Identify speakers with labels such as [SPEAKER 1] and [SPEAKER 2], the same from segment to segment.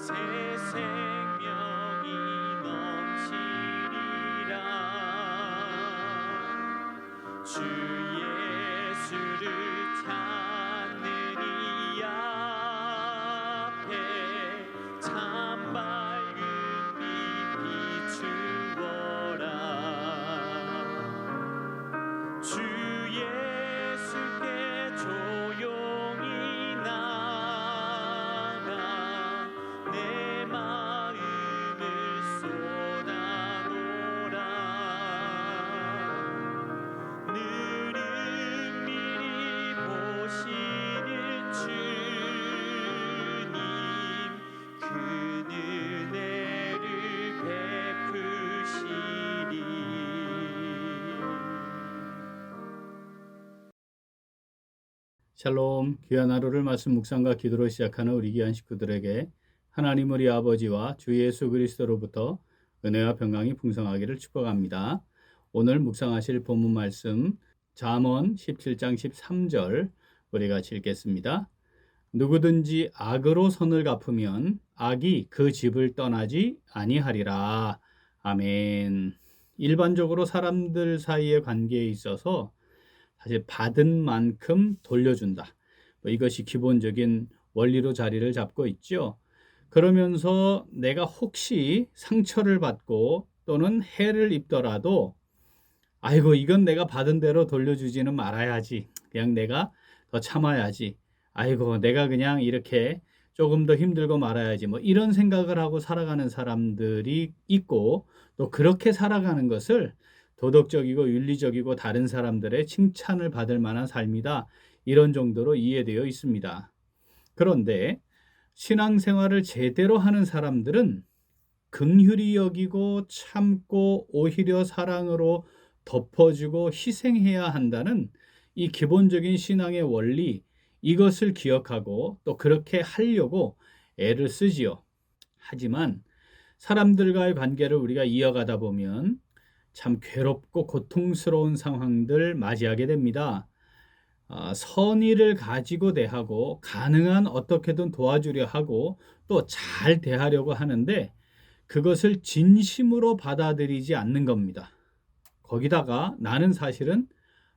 [SPEAKER 1] 새 생명이 넘치리라. 주 예수를 찾는 이 앞에 참 밝은 빛 비추어라. 주 예수께 조용히 나가 내 마음을 쏟아놓으라. 늘 은밀히 보시는 주님, 그 은혜를 베푸시리.
[SPEAKER 2] 샬롬, 귀한 하루를 말씀 묵상과 기도로 시작하는 우리 귀한 식구들에게 하나님 우리 아버지와 주 예수 그리스도로부터 은혜와 평강이 풍성하기를 축복합니다. 오늘 묵상하실 본문 말씀 잠언 17장 13절 우리 같이 읽겠습니다. 누구든지 악으로 선을 갚으면 악이 그 집을 떠나지 아니하리라. 아멘. 일반적으로 사람들 사이의 관계에 있어서 사실 받은 만큼 돌려준다. 이것이 기본적인 원리로 자리를 잡고 있죠. 그러면서 내가 혹시 상처를 받고 또는 해를 입더라도 아이고 이건 내가 받은 대로 돌려주지는 말아야지. 그냥 내가 더 참아야지. 아이고 내가 그냥 이렇게 조금 더 힘들고 말아야지. 이런 생각을 하고 살아가는 사람들이 있고 또 그렇게 살아가는 것을 도덕적이고 윤리적이고 다른 사람들의 칭찬을 받을 만한 삶이다. 이런 정도로 이해되어 있습니다. 그런데 신앙생활을 제대로 하는 사람들은 긍휼히 여기고 참고 오히려 사랑으로 덮어주고 희생해야 한다는 이 기본적인 신앙의 원리, 이것을 기억하고 또 그렇게 하려고 애를 쓰지요. 하지만 사람들과의 관계를 우리가 이어가다 보면 참 괴롭고 고통스러운 상황들 맞이하게 됩니다. 선의를 가지고 대하고 가능한 어떻게든 도와주려 하고 또 잘 대하려고 하는데 그것을 진심으로 받아들이지 않는 겁니다. 거기다가 나는 사실은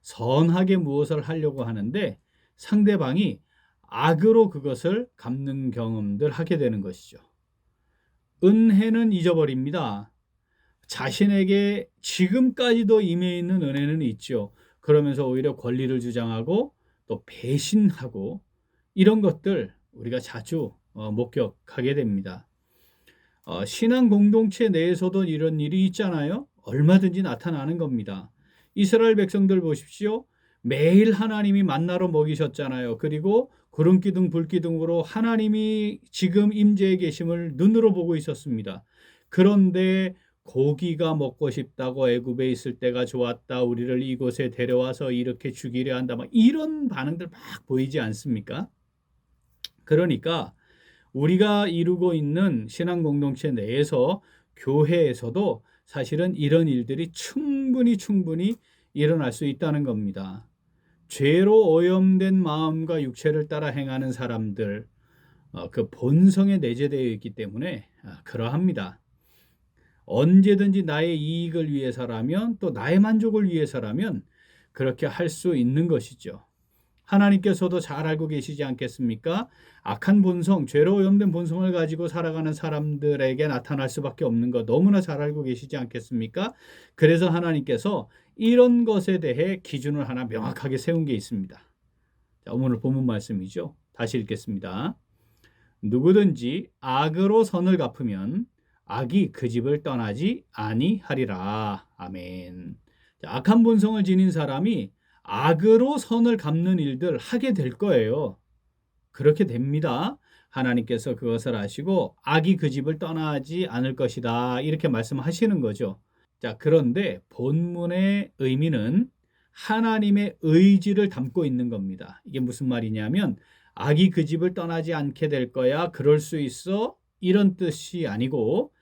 [SPEAKER 2] 선하게 무엇을 하려고 하는데 상대방이 악으로 그것을 갚는 경험들 하게 되는 것이죠. 은혜는 잊어버립니다. 자신에게 지금까지도 임해 있는 은혜는 있죠. 그러면서 오히려 권리를 주장하고 또 배신하고 이런 것들 우리가 자주 목격하게 됩니다. 신앙 공동체 내에서도 이런 일이 있잖아요. 얼마든지 나타나는 겁니다. 이스라엘 백성들 보십시오. 매일 하나님이 만나로 먹이셨잖아요. 그리고 구름기둥 불기둥으로 하나님이 지금 임재에 계심을 눈으로 보고 있었습니다. 그런데 고기가 먹고 싶다고 애굽에 있을 때가 좋았다. 우리를 이곳에 데려와서 이렇게 죽이려 한다. 이런 반응들 막 보이지 않습니까? 그러니까 우리가 이루고 있는 신앙 공동체 내에서 교회에서도 사실은 이런 일들이 충분히 일어날 수 있다는 겁니다. 죄로 오염된 마음과 육체를 따라 행하는 사람들, 그 본성에 내재되어 있기 때문에 그러합니다. 언제든지 나의 이익을 위해서라면 또 나의 만족을 위해서라면 그렇게 할 수 있는 것이죠. 하나님께서도 잘 알고 계시지 않겠습니까? 악한 본성, 죄로 오염된 본성을 가지고 살아가는 사람들에게 나타날 수밖에 없는 것 너무나 잘 알고 계시지 않겠습니까? 그래서 하나님께서 이런 것에 대해 기준을 하나 명확하게 세운 게 있습니다. 자, 오늘 본문 말씀이죠. 다시 읽겠습니다. 누구든지 악으로 선을 갚으면 악이 그 집을 떠나지 아니하리라. 아멘. 자, 악한 본성을 지닌 사람이 악으로 선을 갚는 일들 하게 될 거예요. 그렇게 됩니다. 하나님께서 그것을 아시고 악이 그 집을 떠나지 않을 것이다. 이렇게 말씀하시는 거죠. 자, 그런데 본문의 의미는 하나님의 의지를 담고 있는 겁니다. 이게 무슨 말이냐면 악이 그 집을 떠나지 않게 될 거야. 그럴 수 있어. 이런 뜻이 아니고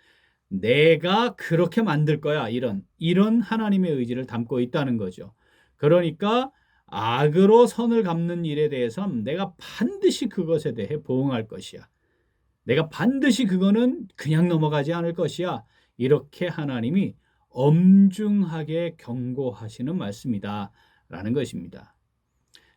[SPEAKER 2] 내가 그렇게 만들 거야. 이런 하나님의 의지를 담고 있다는 거죠. 그러니까 악으로 선을 갚는 일에 대해서는 내가 반드시 그것에 대해 보응할 것이야. 내가 반드시 그거는 그냥 넘어가지 않을 것이야. 이렇게 하나님이 엄중하게 경고하시는 말씀이다 라는 것입니다.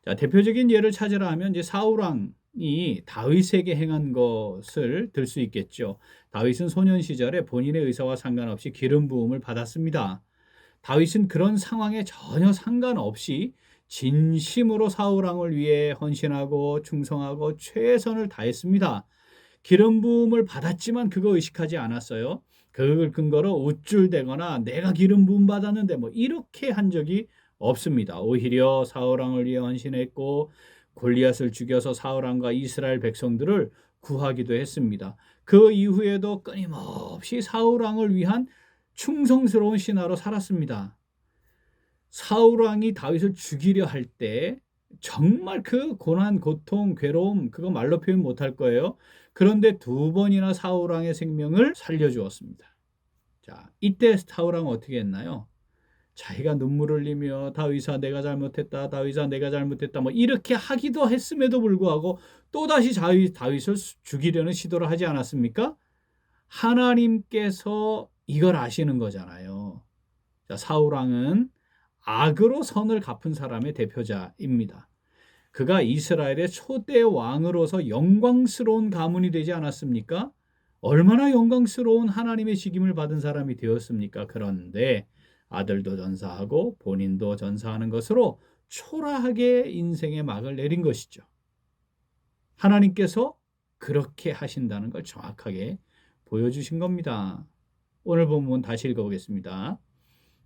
[SPEAKER 2] 자, 대표적인 예를 찾으라 하면 이제 사울 왕이 다윗에게 행한 것을 들 수 있겠죠. 다윗은 소년 시절에 본인의 의사와 상관없이 기름 부음을 받았습니다. 다윗은 그런 상황에 전혀 상관없이 진심으로 사울 왕을 위해 헌신하고 충성하고 최선을 다했습니다. 기름 부음을 받았지만 그거 의식하지 않았어요. 그걸 근거로 우쭐대거나 내가 기름 부음 받았는데 뭐 이렇게 한 적이 없습니다. 오히려 사울 왕을 위해 헌신했고 골리앗을 죽여서 사울 왕과 이스라엘 백성들을 구하기도 했습니다. 그 이후에도 끊임없이 사울 왕을 위한 충성스러운 신하로 살았습니다. 사울 왕이 다윗을 죽이려 할 때 정말 그 고난, 고통, 괴로움 그거 말로 표현 못할 거예요. 그런데 2번이나 사울 왕의 생명을 살려주었습니다. 자, 이때 사울 왕은 어떻게 했나요? 자기가 눈물을 흘리며 다윗아 내가 잘못했다, 다윗아 내가 잘못했다 뭐 이렇게 하기도 했음에도 불구하고 또다시 다윗을 죽이려는 시도를 하지 않았습니까? 하나님께서 이걸 아시는 거잖아요. 자, 사울 왕은 악으로 선을 갚은 사람의 대표자입니다. 그가 이스라엘의 초대 왕으로서 영광스러운 가문이 되지 않았습니까? 얼마나 영광스러운 하나님의 직임을 받은 사람이 되었습니까? 그런데 아들도 전사하고 본인도 전사하는 것으로 초라하게 인생의 막을 내린 것이죠. 하나님께서 그렇게 하신다는 걸 정확하게 보여주신 겁니다. 오늘 본문 다시 읽어보겠습니다.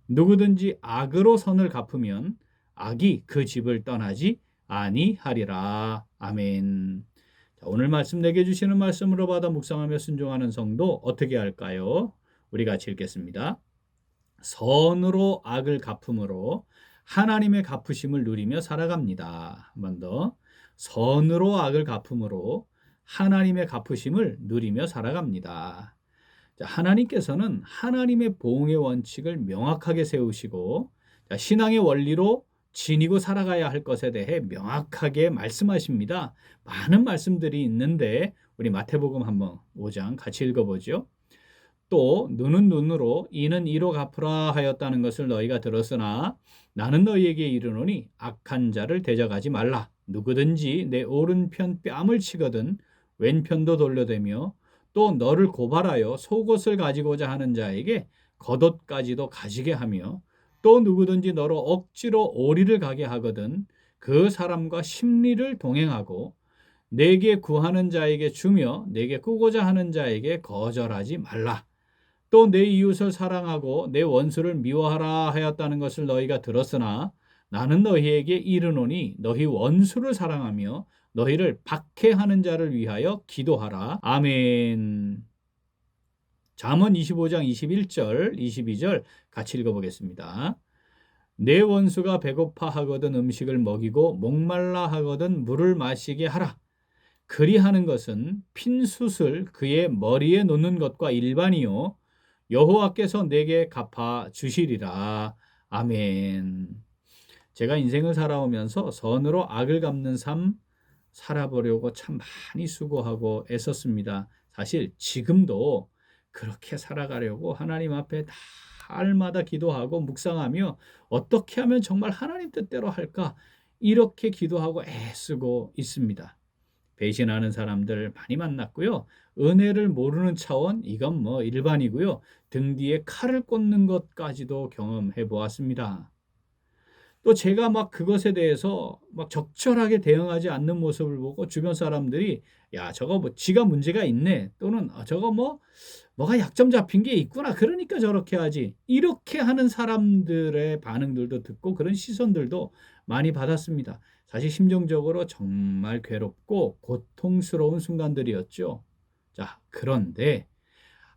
[SPEAKER 2] 누구든지 악으로 선을 갚으면 악이 그 집을 떠나지 아니하리라. 아멘. 자, 오늘 말씀 내게 주시는 말씀으로 받아 묵상하며 순종하는 성도 어떻게 할까요? 우리 같이 읽겠습니다. 선으로 악을 갚음으로 하나님의 갚으심을 누리며 살아갑니다. 한 번 더. 선으로 악을 갚음으로 하나님의 갚으심을 누리며 살아갑니다. 하나님께서는 하나님의 보응의 원칙을 명확하게 세우시고 신앙의 원리로 지니고 살아가야 할 것에 대해 명확하게 말씀하십니다. 많은 말씀들이 있는데 우리 마태복음 한번 5장 같이 읽어보죠. 또 눈은 눈으로 이는 이로 갚으라 하였다는 것을 너희가 들었으나 나는 너희에게 이르노니 악한 자를 대적하지 말라. 누구든지 내 오른편 뺨을 치거든 왼편도 돌려대며 또 너를 고발하여 속옷을 가지고자 하는 자에게 겉옷까지도 가지게 하며 또 누구든지 너로 억지로 오리를 가게 하거든 그 사람과 심리를 동행하고 내게 구하는 자에게 주며 내게 꾸고자 하는 자에게 거절하지 말라. 또 내 이웃을 사랑하고 내 원수를 미워하라 하였다는 것을 너희가 들었으나 나는 너희에게 이르노니 너희 원수를 사랑하며 너희를 박해하는 자를 위하여 기도하라. 아멘. 잠언 25장 21절, 22절 같이 읽어보겠습니다. 내 원수가 배고파 하거든 음식을 먹이고 목말라 하거든 물을 마시게 하라. 그리하는 것은 핀 숯을 그의 머리에 놓는 것과 일반이요 여호와께서 내게 갚아 주시리라. 아멘. 제가 인생을 살아오면서 선으로 악을 갚는 삶 살아보려고 참 많이 수고하고 애썼습니다. 사실 지금도 그렇게 살아가려고 하나님 앞에 날마다 기도하고 묵상하며 어떻게 하면 정말 하나님 뜻대로 할까 이렇게 기도하고 애쓰고 있습니다. 배신하는 사람들 많이 만났고요. 은혜를 모르는 차원 이건 뭐 일반이고요. 등 뒤에 칼을 꽂는 것까지도 경험해 보았습니다. 또 제가 막 그것에 대해서 막 적절하게 대응하지 않는 모습을 보고 주변 사람들이 야 저거 뭐 지가 문제가 있네 또는 저거 뭐가 약점 잡힌 게 있구나 그러니까 저렇게 하지 이렇게 하는 사람들의 반응들도 듣고 그런 시선들도 많이 받았습니다. 사실 심정적으로 정말 괴롭고 고통스러운 순간들이었죠. 자, 그런데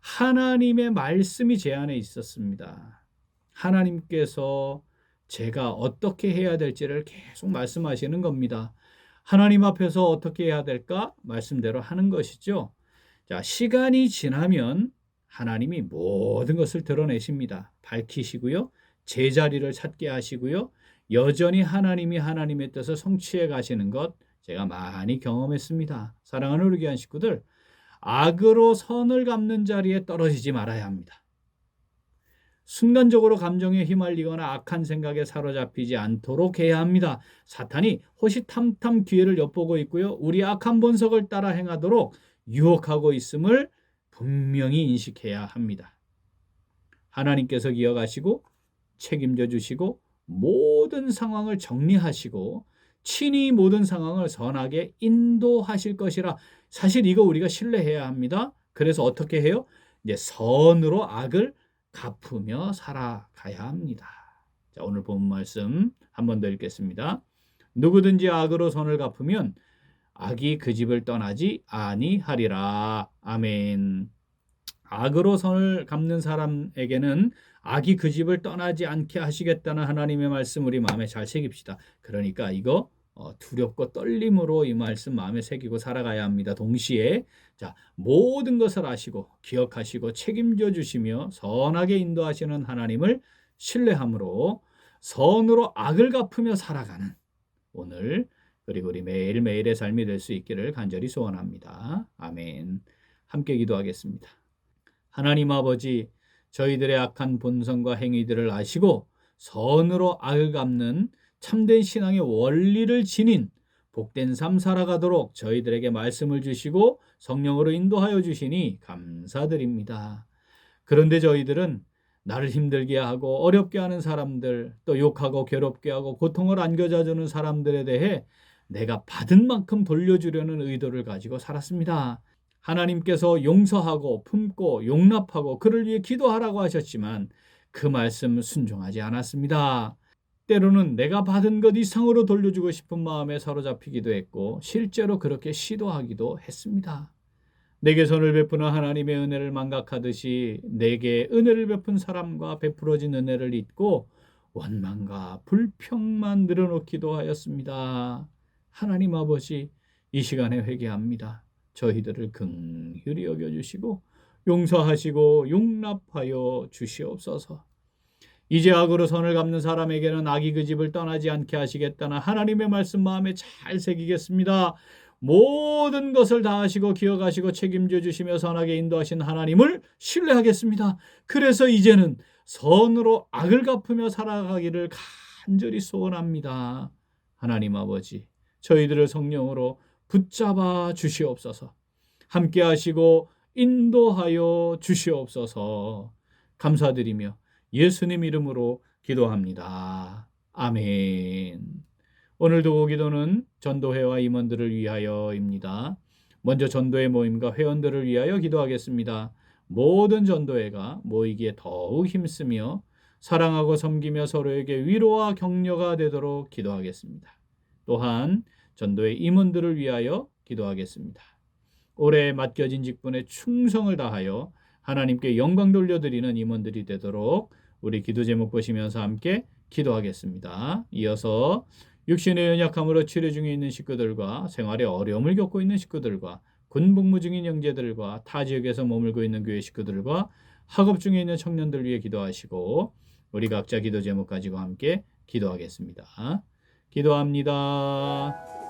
[SPEAKER 2] 하나님의 말씀이 제 안에 있었습니다. 하나님께서 제가 어떻게 해야 될지를 계속 말씀하시는 겁니다. 하나님 앞에서 어떻게 해야 될까? 말씀대로 하는 것이죠. 자, 시간이 지나면 하나님이 모든 것을 드러내십니다. 밝히시고요. 제자리를 찾게 하시고요. 여전히 하나님이 하나님의 뜻을 성취해 가시는 것 제가 많이 경험했습니다. 사랑하는 우리 귀한 식구들, 악으로 선을 갚는 자리에 떨어지지 말아야 합니다. 순간적으로 감정에 휘말리거나 악한 생각에 사로잡히지 않도록 해야 합니다. 사탄이 호시탐탐 기회를 엿보고 있고요. 우리 악한 본성을 따라 행하도록 유혹하고 있음을 분명히 인식해야 합니다. 하나님께서 기억하시고 책임져 주시고 모든 상황을 정리하시고 친히 모든 상황을 선하게 인도하실 것이라. 사실 이거 우리가 신뢰해야 합니다. 그래서 어떻게 해요? 이제 선으로 악을 갚으며 살아가야 합니다. 자, 오늘 본 말씀 한 번 더 읽겠습니다. 누구든지 악으로 선을 갚으면 악이 그 집을 떠나지 아니하리라. 아멘. 악으로 선을 갚는 사람에게는 악이 그 집을 떠나지 않게 하시겠다는 하나님의 말씀 우리 마음에 잘 새깁시다. 그러니까 이거 두렵고 떨림으로 이 말씀 마음에 새기고 살아가야 합니다. 동시에 자, 모든 것을 아시고 기억하시고 책임져 주시며 선하게 인도하시는 하나님을 신뢰함으로 선으로 악을 갚으며 살아가는 오늘 그리고 우리 매일매일의 삶이 될 수 있기를 간절히 소원합니다. 아멘. 함께 기도하겠습니다. 하나님 아버지, 저희들의 악한 본성과 행위들을 아시고 선으로 악을 갚는 참된 신앙의 원리를 지닌 복된 삶 살아가도록 저희들에게 말씀을 주시고 성령으로 인도하여 주시니 감사드립니다. 그런데 저희들은 나를 힘들게 하고 어렵게 하는 사람들, 또 욕하고 괴롭게 하고 고통을 안겨자주는 사람들에 대해 내가 받은 만큼 돌려주려는 의도를 가지고 살았습니다. 하나님께서 용서하고 품고 용납하고 그를 위해 기도하라고 하셨지만 그 말씀 순종하지 않았습니다. 때로는 내가 받은 것 이상으로 돌려주고 싶은 마음에 사로잡히기도 했고 실제로 그렇게 시도하기도 했습니다. 내게 선을 베푸는 하나님의 은혜를 망각하듯이 내게 은혜를 베푼 사람과 베풀어진 은혜를 잊고 원망과 불평만 늘어놓기도 하였습니다. 하나님 아버지, 이 시간에 회개합니다. 저희들을 긍휼히 여겨주시고 용서하시고 용납하여 주시옵소서. 이제 악으로 선을 갚는 사람에게는 악이 그 집을 떠나지 않게 하시겠다는 하나님의 말씀 마음에 잘 새기겠습니다. 모든 것을 다 하시고 기억하시고 책임져 주시며 선하게 인도하신 하나님을 신뢰하겠습니다. 그래서 이제는 선으로 악을 갚으며 살아가기를 간절히 소원합니다. 하나님 아버지, 저희들을 성령으로 붙잡아 주시옵소서. 함께 하시고 인도하여 주시옵소서. 감사드리며 예수님 이름으로 기도합니다. 아멘. 오늘도 기도는 전도회와 임원들을 위하여입니다. 먼저 전도회 모임과 회원들을 위하여 기도하겠습니다. 모든 전도회가 모이기에 더욱 힘쓰며 사랑하고 섬기며 서로에게 위로와 격려가 되도록 기도하겠습니다. 또한 전도회 임원들을 위하여 기도하겠습니다. 올해 맡겨진 직분에 충성을 다하여 하나님께 영광 돌려드리는 임원들이 되도록 우리 기도 제목 보시면서 함께 기도하겠습니다. 이어서 육신의 연약함으로 치료 중에 있는 식구들과 생활에 어려움을 겪고 있는 식구들과 군복무 중인 형제들과 타 지역에서 머물고 있는 교회 식구들과 학업 중에 있는 청년들 위해 기도하시고 우리 각자 기도 제목 가지고 함께 기도하겠습니다. 기도합니다.